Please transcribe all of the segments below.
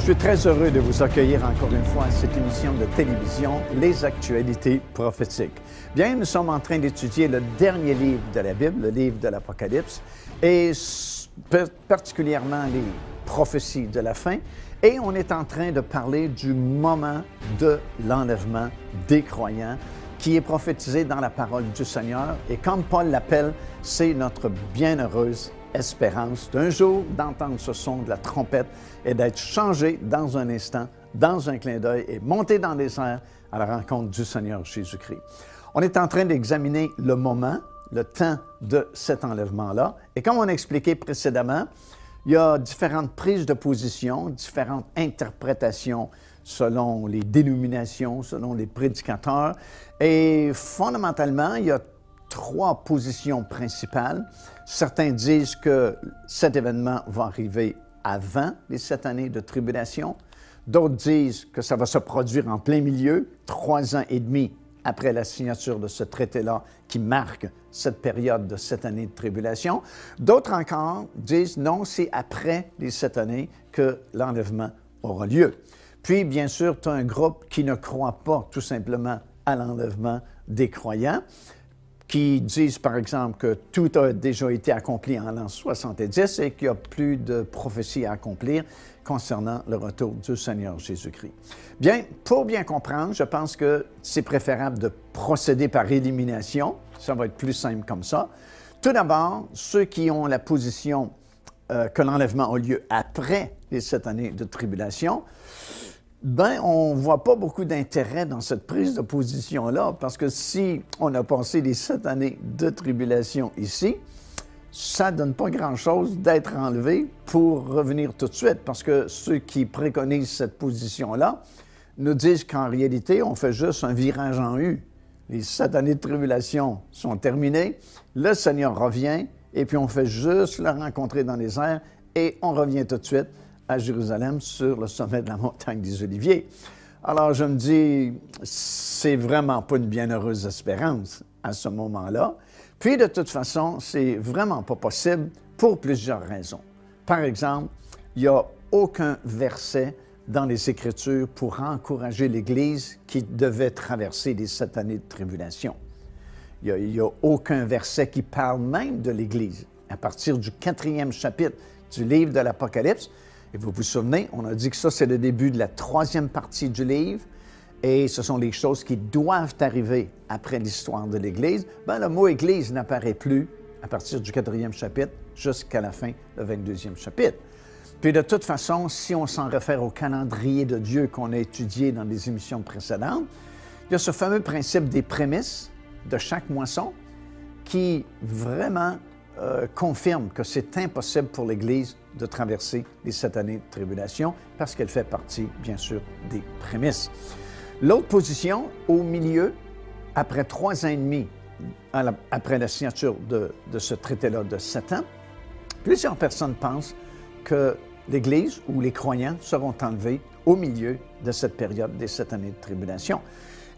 Je suis très heureux de vous accueillir encore une fois à cette émission de télévision, Les Actualités prophétiques. Bien, nous sommes en train d'étudier le dernier livre de la Bible, le livre de l'Apocalypse, et particulièrement les prophéties de la fin. Et on est en train de parler du moment de l'enlèvement des croyants qui est prophétisé dans la parole du Seigneur. Et comme Paul l'appelle, c'est notre bienheureuse espérance d'un jour d'entendre ce son de la trompette et d'être changé dans un instant, dans un clin d'œil et monter dans les airs à la rencontre du Seigneur Jésus-Christ. On est en train d'examiner le moment, le temps de cet enlèvement-là. Et comme on a expliqué précédemment, il y a différentes prises de position, différentes interprétations selon les dénominations, selon les prédicateurs. Et fondamentalement, il y a trois positions principales. Certains disent que cet événement va arriver avant les 7 années de tribulation. D'autres disent que ça va se produire en plein milieu, 3 ans et demi après la signature de ce traité-là qui marque cette période de 7 années de tribulation. D'autres encore disent non, c'est après les 7 années que l'enlèvement aura lieu. Puis, bien sûr, tu as un groupe qui ne croit pas tout simplement à l'enlèvement des croyants, qui disent, par exemple, que tout a déjà été accompli en l'an 70 et qu'il n'y a plus de prophéties à accomplir concernant le retour du Seigneur Jésus-Christ. Bien, pour bien comprendre, je pense que c'est préférable de procéder par élimination. Ça va être plus simple comme ça. Tout d'abord, ceux qui ont la position que l'enlèvement a lieu après les 7 années de tribulation, bien, on ne voit pas beaucoup d'intérêt dans cette prise de position-là, parce que si on a passé les 7 années de tribulation ici, ça ne donne pas grand-chose d'être enlevé pour revenir tout de suite, parce que ceux qui préconisent cette position-là nous disent qu'en réalité, on fait juste un virage en U. Les 7 années de tribulation sont terminées, le Seigneur revient, et puis on fait juste le rencontrer dans les airs, et on revient tout de suite à Jérusalem, sur le sommet de la montagne des Oliviers. Alors, je me dis, c'est vraiment pas une bienheureuse espérance à ce moment-là. Puis, de toute façon, c'est vraiment pas possible pour plusieurs raisons. Par exemple, il n'y a aucun verset dans les Écritures pour encourager l'Église qui devait traverser les 7 années de tribulation. Il n'y a aucun verset qui parle même de l'Église. À partir du 4e chapitre du livre de l'Apocalypse, et vous vous souvenez, on a dit que ça, c'est le début de la 3e partie du livre, et ce sont les choses qui doivent arriver après l'histoire de l'Église. Bien, le mot « Église » n'apparaît plus à partir du 4e chapitre jusqu'à la fin, le 22e chapitre. Puis de toute façon, si on s'en réfère au calendrier de Dieu qu'on a étudié dans les émissions précédentes, il y a ce fameux principe des prémices de chaque moisson qui vraiment confirme que c'est impossible pour l'Église de traverser les 7 années de tribulation parce qu'elle fait partie, bien sûr, des prémices. L'autre position, au milieu, après 3 ans et demi, après la signature de ce traité-là de 7 ans, plusieurs personnes pensent que l'Église ou les croyants seront enlevés au milieu de cette période des 7 années de tribulation.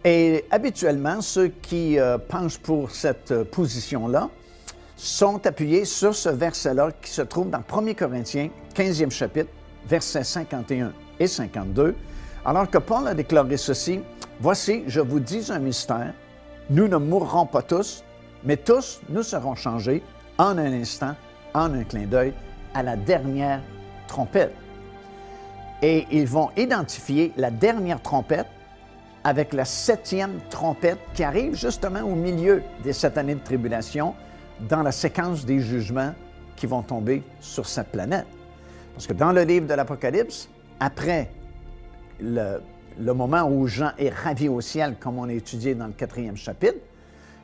Et habituellement, ceux qui penchent pour cette position-là sont appuyés sur ce verset-là qui se trouve dans 1 Corinthiens, 15e chapitre, versets 51 et 52, alors que Paul a déclaré ceci: « Voici, je vous dis un mystère, nous ne mourrons pas tous, mais tous nous serons changés en un instant, en un clin d'œil, à la dernière trompette. » Et ils vont identifier la dernière trompette avec la 7e trompette qui arrive justement au milieu des 7 années de tribulation, dans la séquence des jugements qui vont tomber sur cette planète. Parce que dans le livre de l'Apocalypse, après le moment où Jean est ravi au ciel, comme on a étudié dans le 4e chapitre,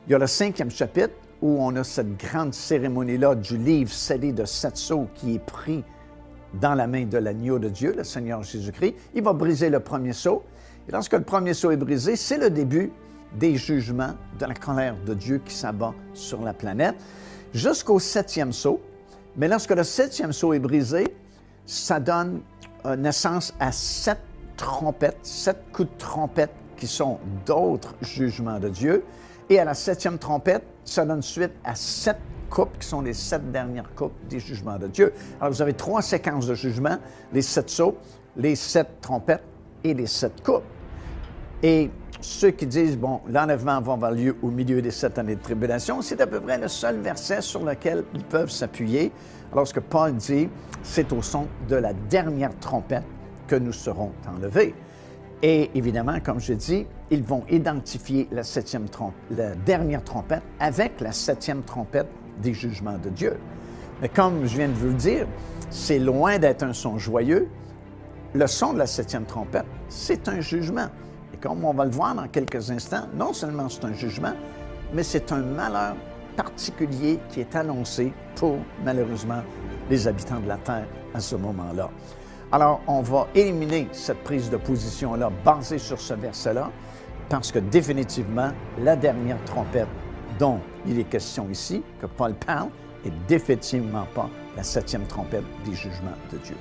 il y a le 5e chapitre où on a cette grande cérémonie-là du livre scellé de 7 sceaux qui est pris dans la main de l'agneau de Dieu, le Seigneur Jésus-Christ. Il va briser le premier sceau. Et lorsque le premier sceau est brisé, c'est le début des jugements de la colère de Dieu qui s'abat sur la planète, jusqu'au 7e sceau. Mais lorsque le 7e sceau est brisé, ça donne naissance à 7 trompettes, 7 coups de trompette qui sont d'autres jugements de Dieu. Et à la 7e trompette, ça donne suite à 7 coupes qui sont les 7 dernières coupes des jugements de Dieu. Alors vous avez 3 séquences de jugements, les 7 sceaux, les 7 trompettes et les 7 coupes. Et ceux qui disent, bon, l'enlèvement va avoir lieu au milieu des 7 années de tribulation, c'est à peu près le seul verset sur lequel ils peuvent s'appuyer, lorsque Paul dit, c'est au son de la dernière trompette que nous serons enlevés. Et évidemment, comme je dis, ils vont identifier la dernière trompette avec la 7e trompette des jugements de Dieu. Mais comme je viens de vous le dire, c'est loin d'être un son joyeux. Le son de la 7e trompette, c'est un jugement. Et comme on va le voir dans quelques instants, non seulement c'est un jugement, mais c'est un malheur particulier qui est annoncé pour, malheureusement, les habitants de la terre à ce moment-là. Alors, on va éliminer cette prise de position-là basée sur ce verset-là, parce que définitivement, la dernière trompette dont il est question ici, que Paul parle, n'est définitivement pas la 7e trompette des jugements de Dieu.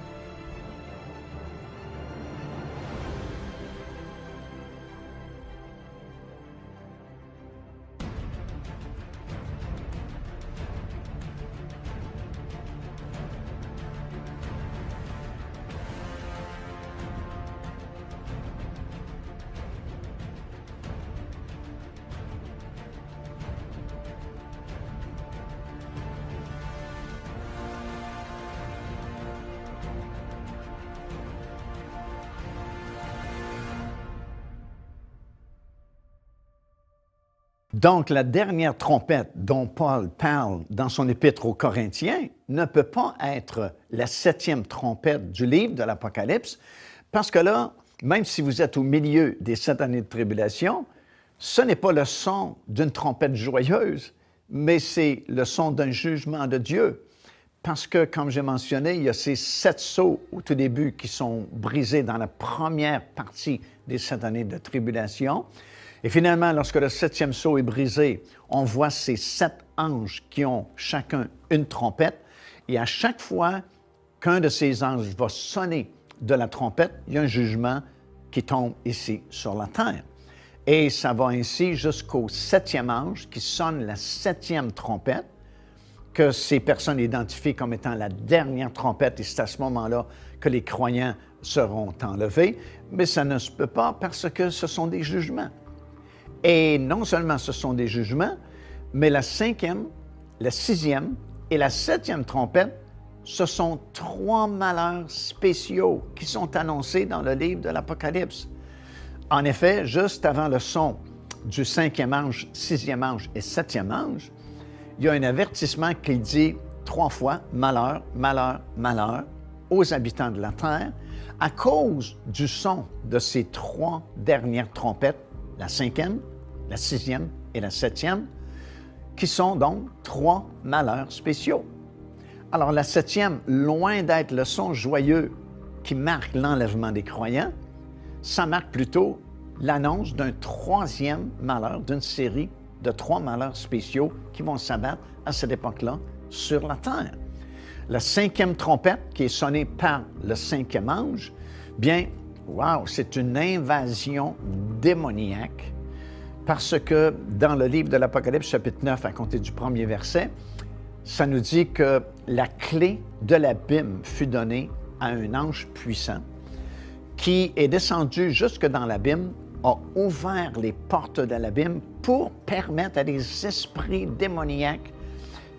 Donc, la dernière trompette dont Paul parle dans son épître aux Corinthiens ne peut pas être la 7e trompette du livre de l'Apocalypse, parce que là, même si vous êtes au milieu des 7 années de tribulation, ce n'est pas le son d'une trompette joyeuse, mais c'est le son d'un jugement de Dieu. Parce que, comme j'ai mentionné, il y a ces 7 sceaux au tout début qui sont brisés dans la première partie des 7 années de tribulation. Et finalement, lorsque le 7e sceau est brisé, on voit ces 7 anges qui ont chacun une trompette. Et à chaque fois qu'un de ces anges va sonner de la trompette, il y a un jugement qui tombe ici sur la terre. Et ça va ainsi jusqu'au 7e ange qui sonne la 7e trompette, que ces personnes identifient comme étant la dernière trompette, et c'est à ce moment-là que les croyants seront enlevés. Mais ça ne se peut pas parce que ce sont des jugements. Et non seulement ce sont des jugements, mais la 5e, la 6e et la 7e trompette, ce sont 3 malheurs spéciaux qui sont annoncés dans le livre de l'Apocalypse. En effet, juste avant le son du 5e ange, 6e ange et 7e ange, il y a un avertissement qui dit 3 fois « malheur, malheur, malheur » aux habitants de la terre à cause du son de ces 3 dernières trompettes, la 5e, la 6e et la 7e, qui sont donc 3 malheurs spéciaux. Alors la 7e, loin d'être le son joyeux qui marque l'enlèvement des croyants, ça marque plutôt l'annonce d'un 3e malheur, d'une série de 3 malheurs spéciaux qui vont s'abattre à cette époque-là sur la terre. La 5e trompette, qui est sonnée par le 5e ange, bien, wow, c'est une invasion démoniaque, parce que dans le livre de l'Apocalypse, chapitre 9, à compter du 1er verset, ça nous dit que la clé de l'abîme fut donnée à un ange puissant qui est descendu jusque dans l'abîme, a ouvert les portes de l'abîme pour permettre à des esprits démoniaques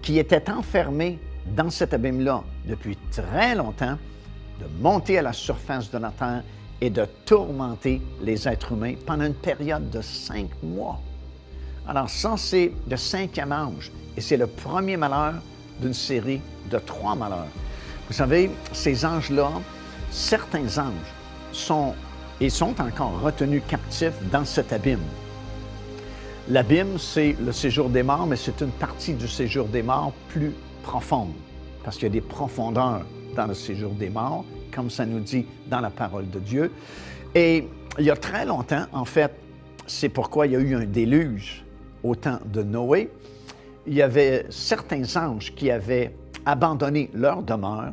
qui étaient enfermés dans cet abîme-là depuis très longtemps de monter à la surface de la terre et de tourmenter les êtres humains pendant une période de 5 mois. Alors ça, c'est le 5e ange, et c'est le premier malheur d'une série de 3 malheurs. Vous savez, ces anges-là, certains anges sont encore retenus captifs dans cet abîme. L'abîme, c'est le séjour des morts, mais c'est une partie du séjour des morts plus profonde, parce qu'il y a des profondeurs dans le séjour des morts, comme ça nous dit dans la parole de Dieu. Et il y a très longtemps, en fait, c'est pourquoi il y a eu un déluge au temps de Noé. Il y avait certains anges qui avaient abandonné leur demeure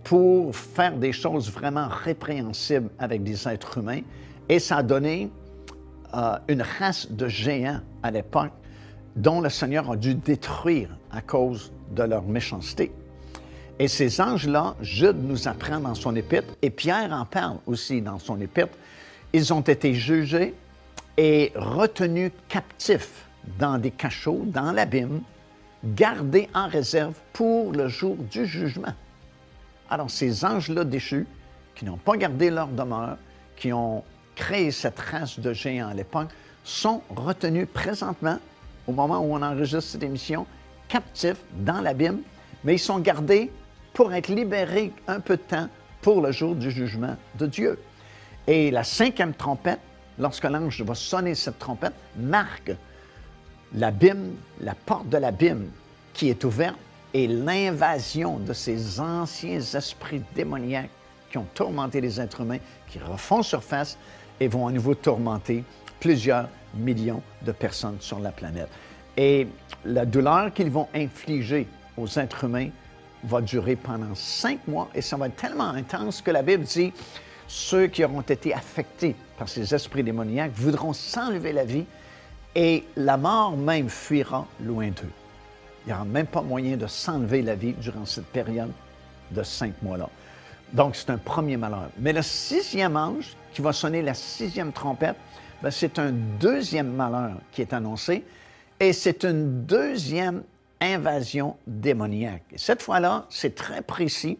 pour faire des choses vraiment répréhensibles avec des êtres humains. Et ça a donné une race de géants à l'époque dont le Seigneur a dû détruire à cause de leur méchanceté. Et ces anges-là, Jude nous apprend dans son épître, et Pierre en parle aussi dans son épître, ils ont été jugés et retenus captifs dans des cachots, dans l'abîme, gardés en réserve pour le jour du jugement. Alors, ces anges-là déchus, qui n'ont pas gardé leur demeure, qui ont créé cette race de géants à l'époque, sont retenus présentement, au moment où on enregistre cette émission, captifs dans l'abîme, mais ils sont gardés pour être libérés un peu de temps pour le jour du jugement de Dieu. Et la cinquième trompette, lorsque l'ange va sonner cette trompette, marque l'abîme, la porte de l'abîme qui est ouverte et l'invasion de ces anciens esprits démoniaques qui ont tourmenté les êtres humains, qui refont surface et vont à nouveau tourmenter plusieurs millions de personnes sur la planète. Et la douleur qu'ils vont infliger aux êtres humains va durer pendant 5 mois et ça va être tellement intense que la Bible dit ceux qui auront été affectés par ces esprits démoniaques voudront s'enlever la vie et la mort même fuira loin d'eux. Il n'y aura même pas moyen de s'enlever la vie durant cette période de 5 mois-là. Donc, c'est un premier malheur. Mais le 6e ange, qui va sonner la 6e trompette, bien, c'est un 2e malheur qui est annoncé et c'est une 2e invasion démoniaque. Et cette fois-là, c'est très précis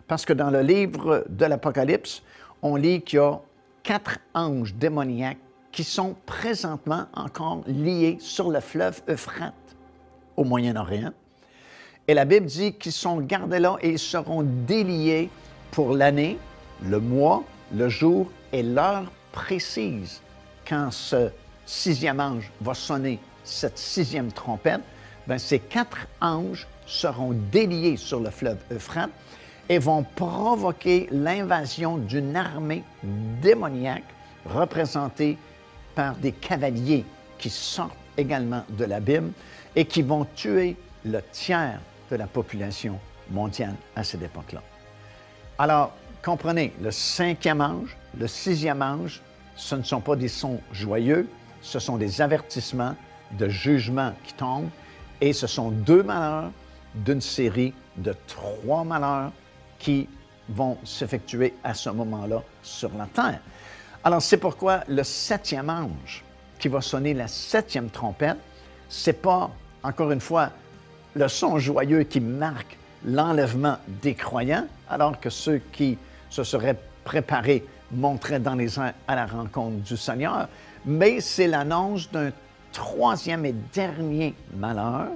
parce que dans le livre de l'Apocalypse, on lit qu'il y a 4 anges démoniaques qui sont présentement encore liés sur le fleuve Euphrate au Moyen-Orient. Et la Bible dit qu'ils sont gardés là et ils seront déliés pour l'année, le mois, le jour et l'heure précise. Quand ce 6e ange va sonner cette 6e trompette, bien, ces 4 anges seront déliés sur le fleuve Euphrate et vont provoquer l'invasion d'une armée démoniaque représentée par des cavaliers qui sortent également de l'abîme et qui vont tuer le tiers de la population mondiale à cette époque-là. Alors, comprenez, le 5e ange, le 6e ange, ce ne sont pas des sons joyeux, ce sont des avertissements de jugement qui tombent et ce sont 2 malheurs d'une série de 3 malheurs qui vont s'effectuer à ce moment-là sur la terre. Alors, c'est pourquoi le 7e ange qui va sonner la 7e trompette, c'est pas, encore une fois, le son joyeux qui marque l'enlèvement des croyants, alors que ceux qui se seraient préparés monteraient dans les airs à la rencontre du Seigneur, mais c'est l'annonce d'un 3e et dernier malheur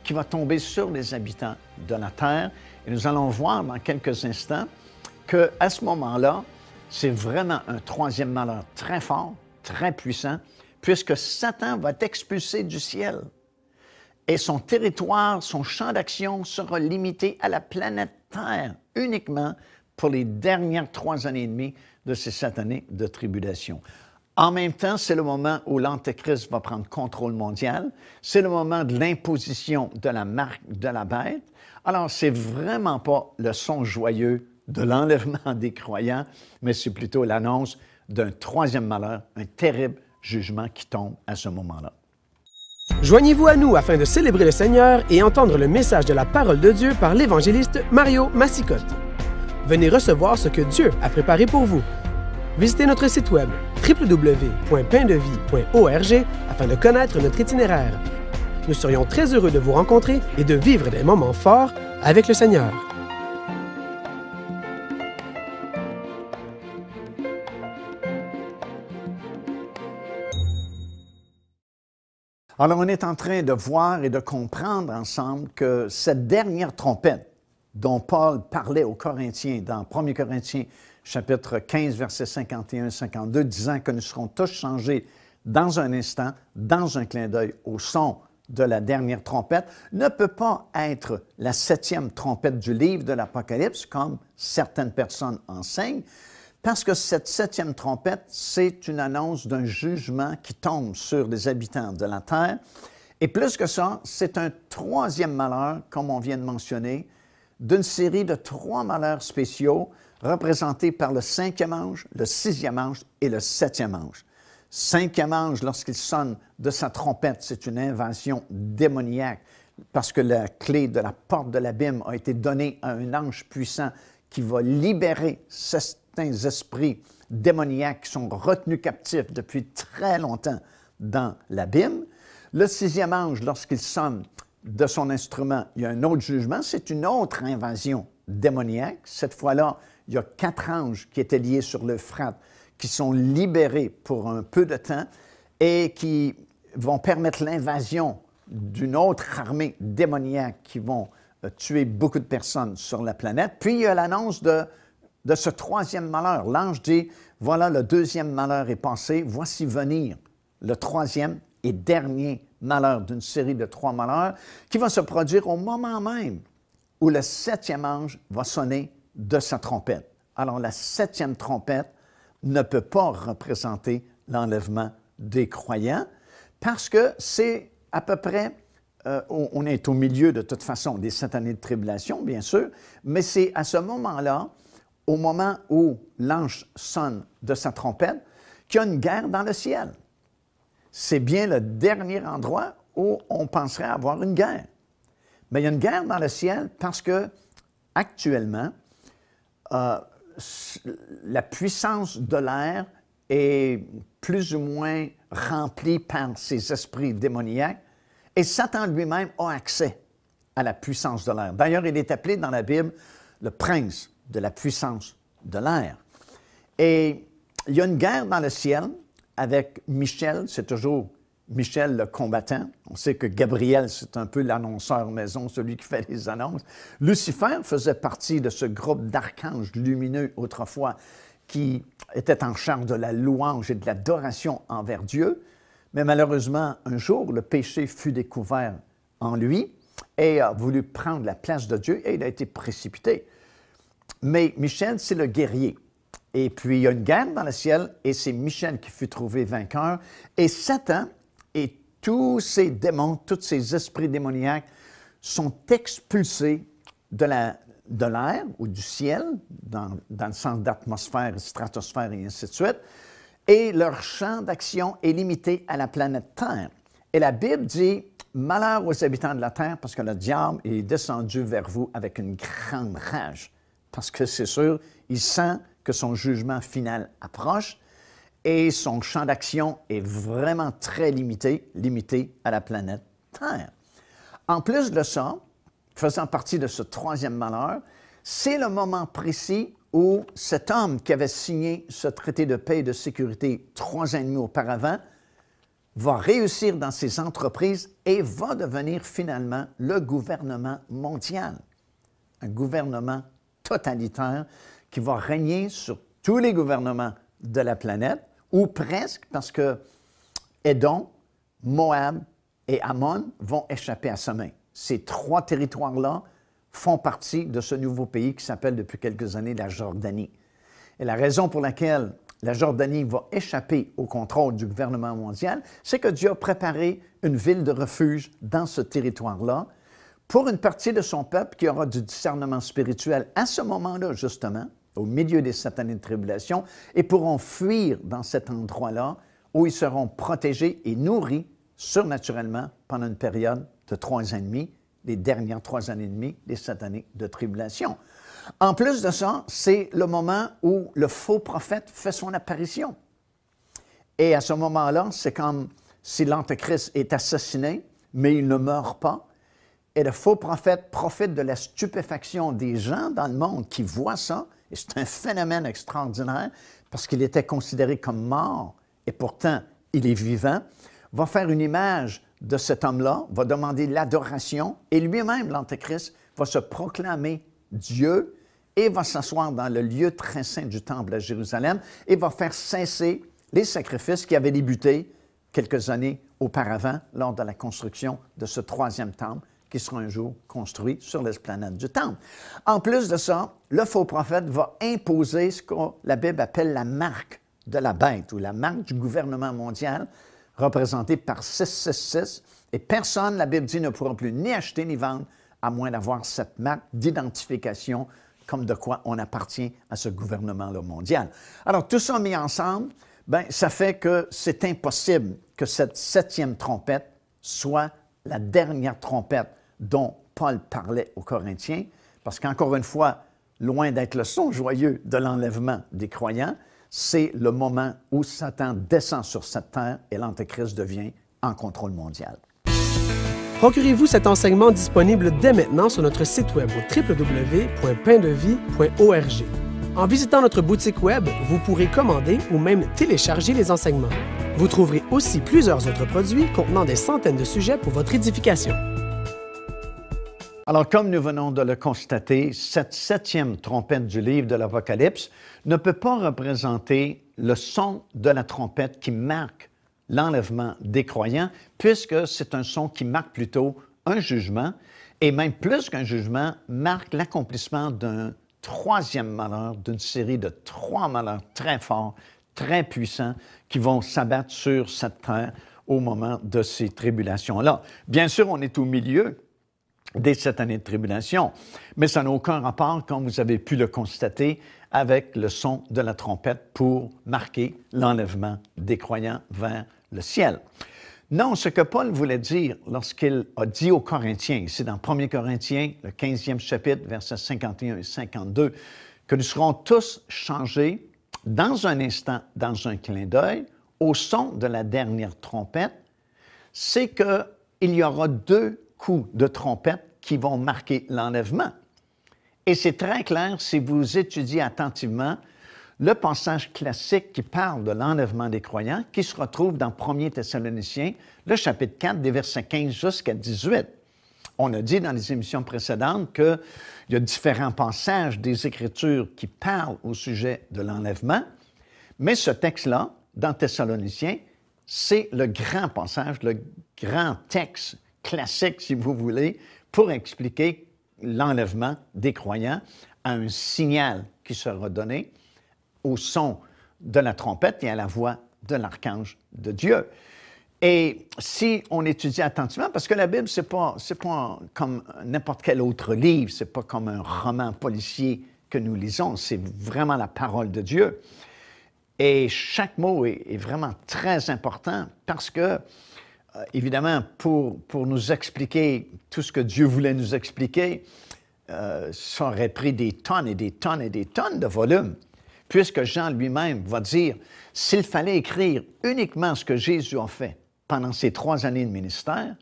qui va tomber sur les habitants de la terre. Et nous allons voir dans quelques instants qu'à ce moment-là, c'est vraiment un 3e malheur très fort, très puissant, puisque Satan va être expulsé du ciel. Et son territoire, son champ d'action sera limité à la planète Terre uniquement pour les dernières 3 années et demie de ces 7 années de tribulation. En même temps, c'est le moment où l'Antéchrist va prendre contrôle mondial. C'est le moment de l'imposition de la marque de la bête. Alors, c'est vraiment pas le son joyeux de l'enlèvement des croyants, mais c'est plutôt l'annonce d'un 3e malheur, un terrible jugement qui tombe à ce moment-là. Joignez-vous à nous afin de célébrer le Seigneur et entendre le message de la parole de Dieu par l'évangéliste Mario Massicotte. Venez recevoir ce que Dieu a préparé pour vous. Visitez notre site web www.paindevie.org afin de connaître notre itinéraire. Nous serions très heureux de vous rencontrer et de vivre des moments forts avec le Seigneur. Alors, on est en train de voir et de comprendre ensemble que cette dernière trompette dont Paul parlait aux Corinthiens dans 1 Corinthiens chapitre 15, versets 51-52, disant que nous serons tous changés dans un instant, dans un clin d'œil, au son de la dernière trompette, ne peut pas être la 7e trompette du livre de l'Apocalypse, comme certaines personnes enseignent, parce que cette 7e trompette, c'est une annonce d'un jugement qui tombe sur les habitants de la terre. Et plus que ça, c'est un 3e malheur, comme on vient de mentionner, d'une série de 3 malheurs spéciaux représentés par le 5e ange, le 6e ange et le 7e ange. 5e ange, lorsqu'il sonne de sa trompette, c'est une invasion démoniaque. parce que la clé de la porte de l'abîme a été donnée à un ange puissant qui va libérer certains esprits démoniaques qui sont retenus captifs depuis très longtemps dans l'abîme. Le sixième ange, lorsqu'il sonne de son instrument, il y a un autre jugement, c'est une autre invasion démoniaque. Cette fois-là, il y a 4 anges qui étaient liés sur l'Euphrate, qui sont libérés pour un peu de temps et qui vont permettre l'invasion d'une autre armée démoniaque qui vont tuer beaucoup de personnes sur la planète. Puis il y a l'annonce de ce troisième malheur. L'ange dit, voilà, le deuxième malheur est passé, voici venir le troisième et dernier malheur d'une série de 3 malheurs qui va se produire au moment même où le 7e ange va sonner de sa trompette. Alors la 7e trompette ne peut pas représenter l'enlèvement des croyants parce que c'est à peu près, on est au milieu de toute façon des 7 années de tribulation, bien sûr, mais c'est à ce moment-là, au moment où l'ange sonne de sa trompette, qu'il y a une guerre dans le ciel. C'est bien le dernier endroit où on penserait avoir une guerre. Mais il y a une guerre dans le ciel parce que, actuellement, la puissance de l'air est plus ou moins remplie par ces esprits démoniaques et Satan lui-même a accès à la puissance de l'air. D'ailleurs, il est appelé dans la Bible le prince de la puissance de l'air. Et il y a une guerre dans le ciel avec Michel, c'est toujours Michel le combattant. On sait que Gabriel, c'est un peu l'annonceur maison, celui qui fait les annonces. Lucifer faisait partie de ce groupe d'archanges lumineux autrefois qui était en charge de la louange et de l'adoration envers Dieu. Mais malheureusement, un jour, le péché fut découvert en lui et a voulu prendre la place de Dieu et il a été précipité. Mais Michel, c'est le guerrier. Et puis, il y a une guerre dans le ciel et c'est Michel qui fut trouvé vainqueur. Et Satan et tous ces démons, tous ces esprits démoniaques sont expulsés de l'air ou du ciel, dans le sens d'atmosphère, stratosphère et ainsi de suite, et leur champ d'action est limité à la planète Terre. Et la Bible dit « Malheur aux habitants de la Terre, parce que le diable est descendu vers vous avec une grande rage. » Parce que c'est sûr, il sent que son jugement final approche et son champ d'action est vraiment très limité à la planète Terre. En plus de ça, faisant partie de ce troisième malheur, c'est le moment précis où cet homme qui avait signé ce traité de paix et de sécurité 3 ans et demi auparavant va réussir dans ses entreprises et va devenir finalement le gouvernement mondial. Un gouvernement totalitaire qui va régner sur tous les gouvernements de la planète, ou presque, parce que Édom, Moab et Ammon vont échapper à sa main. Ces 3 territoires-là font partie de ce nouveau pays qui s'appelle depuis quelques années la Jordanie. Et la raison pour laquelle la Jordanie va échapper au contrôle du gouvernement mondial, c'est que Dieu a préparé une ville de refuge dans ce territoire-là pour une partie de son peuple qui aura du discernement spirituel à ce moment-là, justement, au milieu des 7 années de tribulation, et pourront fuir dans cet endroit-là où ils seront protégés et nourris surnaturellement pendant une période de 3 ans et demi, les dernières 3 années et demie des 7 années de tribulation. En plus de ça, c'est le moment où le faux prophète fait son apparition. Et à ce moment-là, c'est comme si l'Antéchrist est assassiné, mais il ne meurt pas. Et le faux prophète profite de la stupéfaction des gens dans le monde qui voient ça. Et c'est un phénomène extraordinaire parce qu'il était considéré comme mort et pourtant il est vivant. Va faire une image de cet homme-là, va demander l'adoration et lui-même, l'Antéchrist, va se proclamer Dieu et va s'asseoir dans le lieu très saint du temple à Jérusalem et va faire cesser les sacrifices qui avaient débuté quelques années auparavant lors de la construction de ce 3e temple qui sera un jour construit sur l'esplanade du temple. En plus de ça, le faux prophète va imposer ce que la Bible appelle la marque de la bête ou la marque du gouvernement mondial représentée par 666 et personne, la Bible dit, ne pourra plus ni acheter ni vendre à moins d'avoir cette marque d'identification comme de quoi on appartient à ce gouvernement-là mondial. Alors, tout ça mis ensemble, bien, ça fait que c'est impossible que cette 7e trompette soit la dernière trompette dont Paul parlait aux Corinthiens, parce qu'encore une fois, loin d'être le son joyeux de l'enlèvement des croyants, c'est le moment où Satan descend sur cette terre et l'Antéchrist devient en contrôle mondial. Procurez-vous cet enseignement disponible dès maintenant sur notre site web au www.paindevie.org. En visitant notre boutique web, vous pourrez commander ou même télécharger les enseignements. Vous trouverez aussi plusieurs autres produits contenant des centaines de sujets pour votre édification. Alors, comme nous venons de le constater, cette 7e trompette du livre de l'Apocalypse ne peut pas représenter le son de la trompette qui marque l'enlèvement des croyants, puisque c'est un son qui marque plutôt un jugement, et même plus qu'un jugement, marque l'accomplissement d'un 3e malheur, d'une série de 3 malheurs très forts, très puissants, qui vont s'abattre sur cette terre au moment de ces tribulations-là. Bien sûr, on est au milieu des 7 années de tribulation, mais ça n'a aucun rapport, comme vous avez pu le constater, avec le son de la trompette pour marquer l'enlèvement des croyants vers le ciel. Non, ce que Paul voulait dire lorsqu'il a dit aux Corinthiens, c'est dans 1 Corinthiens, le 15e chapitre, versets 51 et 52, que nous serons tous changés dans un instant, dans un clin d'œil, au son de la dernière trompette, c'est qu'il y aura 2 coups de trompette qui vont marquer l'enlèvement. Et c'est très clair si vous étudiez attentivement le passage classique qui parle de l'enlèvement des croyants, qui se retrouve dans 1 Thessaloniciens, le chapitre 4, des versets 15 jusqu'à 18. On a dit dans les émissions précédentes qu'il y a différents passages des Écritures qui parlent au sujet de l'enlèvement, mais ce texte-là, dans Thessaloniciens, c'est le grand passage, le grand texte classique, si vous voulez, pour expliquer l'enlèvement des croyants à un signal qui sera donné au son de la trompette et à la voix de l'archange de Dieu. Et si on étudie attentivement, parce que la Bible, c'est pas comme n'importe quel autre livre, c'est pas comme un roman policier que nous lisons, c'est vraiment la parole de Dieu. Et chaque mot est vraiment très important parce que, évidemment, pour nous expliquer tout ce que Dieu voulait nous expliquer, ça aurait pris des tonnes et des tonnes et des tonnes de volumes, puisque Jean lui-même va dire, s'il fallait écrire uniquement ce que Jésus a fait pendant ces 3 années de ministère,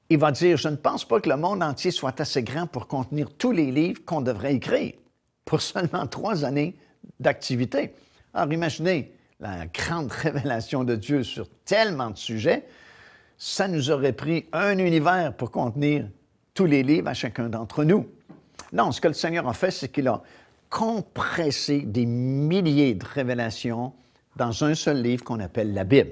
il va dire, je ne pense pas que le monde entier soit assez grand pour contenir tous les livres qu'on devrait écrire pour seulement 3 années d'activité. Alors imaginez la grande révélation de Dieu sur tellement de sujets, ça nous aurait pris un univers pour contenir tous les livres à chacun d'entre nous. Non, ce que le Seigneur a fait, c'est qu'il a compressé des milliers de révélations dans un seul livre qu'on appelle la Bible,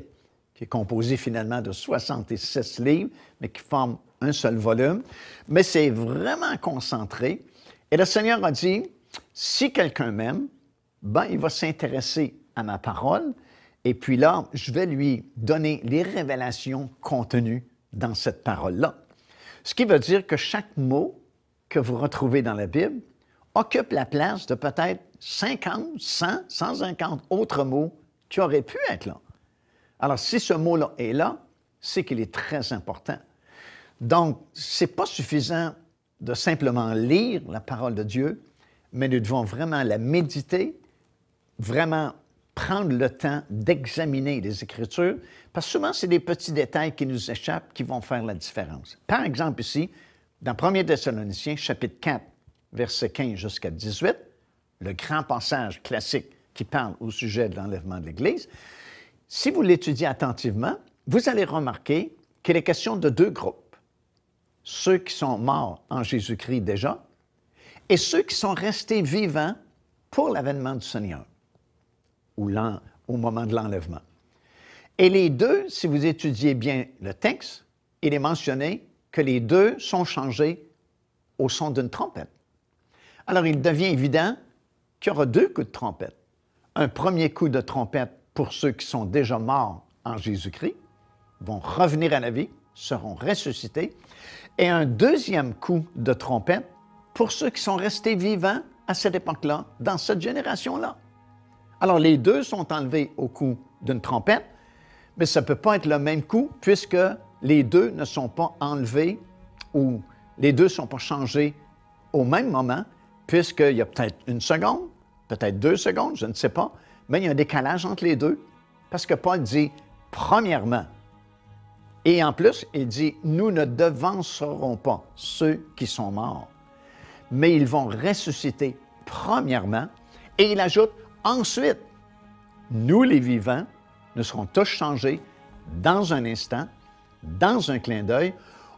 qui est composé finalement de 66 livres, mais qui forme un seul volume. Mais c'est vraiment concentré. Et le Seigneur a dit, si quelqu'un m'aime, ben, il va s'intéresser à ma parole, et puis là, je vais lui donner les révélations contenues dans cette parole-là. Ce qui veut dire que chaque mot que vous retrouvez dans la Bible occupe la place de peut-être 50, 100, 150 autres mots qui auraient pu être là. Alors, si ce mot-là est là, c'est qu'il est très important. Donc, ce n'est pas suffisant de simplement lire la parole de Dieu, mais nous devons vraiment la méditer, vraiment prendre le temps d'examiner les Écritures, parce que souvent, c'est des petits détails qui nous échappent qui vont faire la différence. Par exemple, ici, dans 1 Thessaloniciens, chapitre 4, versets 15 jusqu'à 18, le grand passage classique qui parle au sujet de l'enlèvement de l'Église, si vous l'étudiez attentivement, vous allez remarquer qu'il est question de 2 groupes. Ceux qui sont morts en Jésus-Christ déjà et ceux qui sont restés vivants pour l'avènement du Seigneur ou au moment de l'enlèvement. Et les 2, si vous étudiez bien le texte, il est mentionné que les 2 sont changés au son d'une trompette. Alors, il devient évident qu'il y aura 2 coups de trompette. Un premier coup de trompette pour ceux qui sont déjà morts en Jésus-Christ, vont revenir à la vie, seront ressuscités, et un deuxième coup de trompette pour ceux qui sont restés vivants à cette époque-là, dans cette génération-là. Alors, les 2 sont enlevés au coup d'une trompette, mais ça ne peut pas être le même coup puisque les 2 ne sont pas enlevés ou les deux ne sont pas changés au même moment, puisqu'il y a peut-être 1 seconde, peut-être 2 secondes, je ne sais pas, mais il y a un décalage entre les deux, parce que Paul dit « premièrement ». Et en plus, il dit « nous ne devancerons pas ceux qui sont morts, mais ils vont ressusciter premièrement ». Et il ajoute « ensuite, nous les vivants, nous serons tous changés dans un instant, dans un clin d'œil,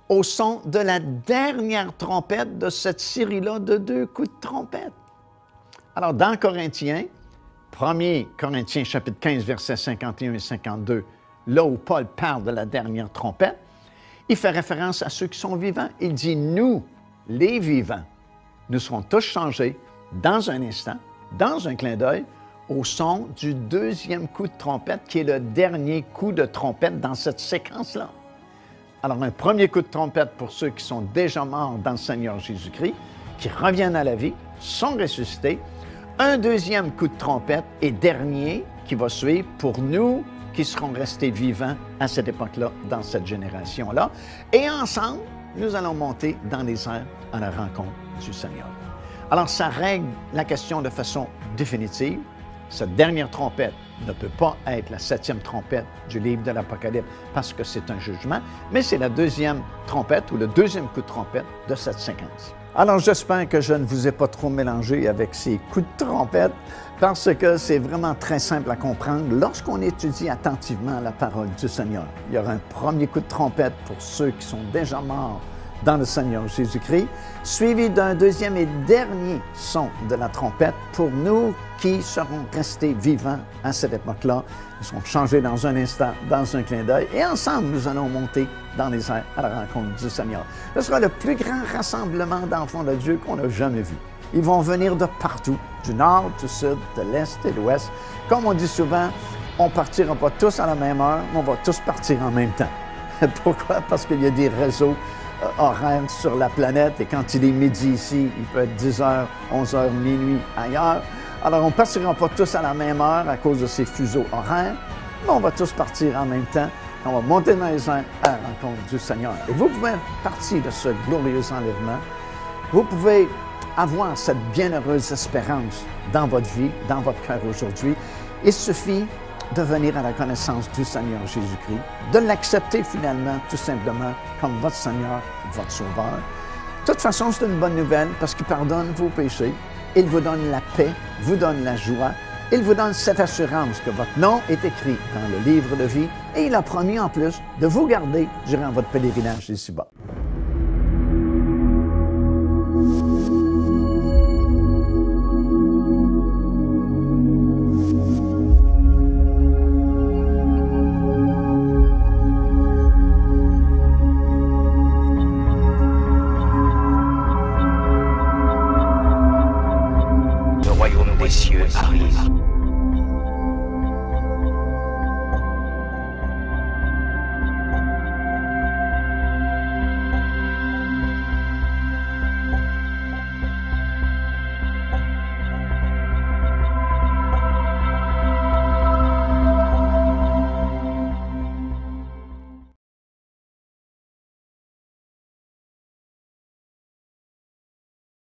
au son de la dernière trompette de cette série-là de 2 coups de trompette. » Alors, dans Corinthiens, 1 Corinthiens chapitre 15, versets 51 et 52, là où Paul parle de la dernière trompette, il fait référence à ceux qui sont vivants. Il dit « nous, les vivants, nous serons tous changés dans un instant, dans un clin d'œil, au son du 2e coup de trompette, qui est le dernier coup de trompette dans cette séquence-là. » Alors, un premier coup de trompette pour ceux qui sont déjà morts dans le Seigneur Jésus-Christ, qui reviennent à la vie, sont ressuscités. Un 2e coup de trompette et dernier qui va suivre pour nous qui seront restés vivants à cette époque-là, dans cette génération-là. Et ensemble, nous allons monter dans les airs à la rencontre du Seigneur. Alors, ça règle la question de façon définitive. Cette dernière trompette ne peut pas être la 7e trompette du livre de l'Apocalypse parce que c'est un jugement, mais c'est la 2e trompette ou le 2e coup de trompette de cette séquence. Alors, j'espère que je ne vous ai pas trop mélangé avec ces coups de trompette parce que c'est vraiment très simple à comprendre lorsqu'on étudie attentivement la parole du Seigneur. Il y aura un premier coup de trompette pour ceux qui sont déjà morts dans le Seigneur Jésus-Christ, suivi d'un 2e et dernier son de la trompette pour nous qui serons restés vivants à cette époque-là. Nous serons changés dans un instant, dans un clin d'œil, et ensemble, nous allons monter dans les airs à la rencontre du Seigneur. Ce sera le plus grand rassemblement d'enfants de Dieu qu'on a jamais vu. Ils vont venir de partout, du nord, du sud, de l'est et de l'ouest. Comme on dit souvent, on ne partira pas tous à la même heure, mais on va tous partir en même temps. Pourquoi? Parce qu'il y a des réseaux horaires sur la planète, et quand il est midi ici, il peut être 10 h, 11 h, minuit ailleurs. Alors, on ne partira pas tous à la même heure à cause de ces fuseaux horaires, mais on va tous partir en même temps. On va monter dans les airs à la rencontre du Seigneur. Et vous pouvez faire partie de ce glorieux enlèvement. Vous pouvez avoir cette bienheureuse espérance dans votre vie, dans votre cœur aujourd'hui. Il suffit de venir à la connaissance du Seigneur Jésus-Christ, de l'accepter finalement, tout simplement, comme votre Seigneur, votre Sauveur. De toute façon, c'est une bonne nouvelle parce qu'il pardonne vos péchés. Il vous donne la paix, vous donne la joie. Il vous donne cette assurance que votre nom est écrit dans le livre de vie et il a promis en plus de vous garder durant votre pèlerinage ici-bas. Le royaume des cieux arrive.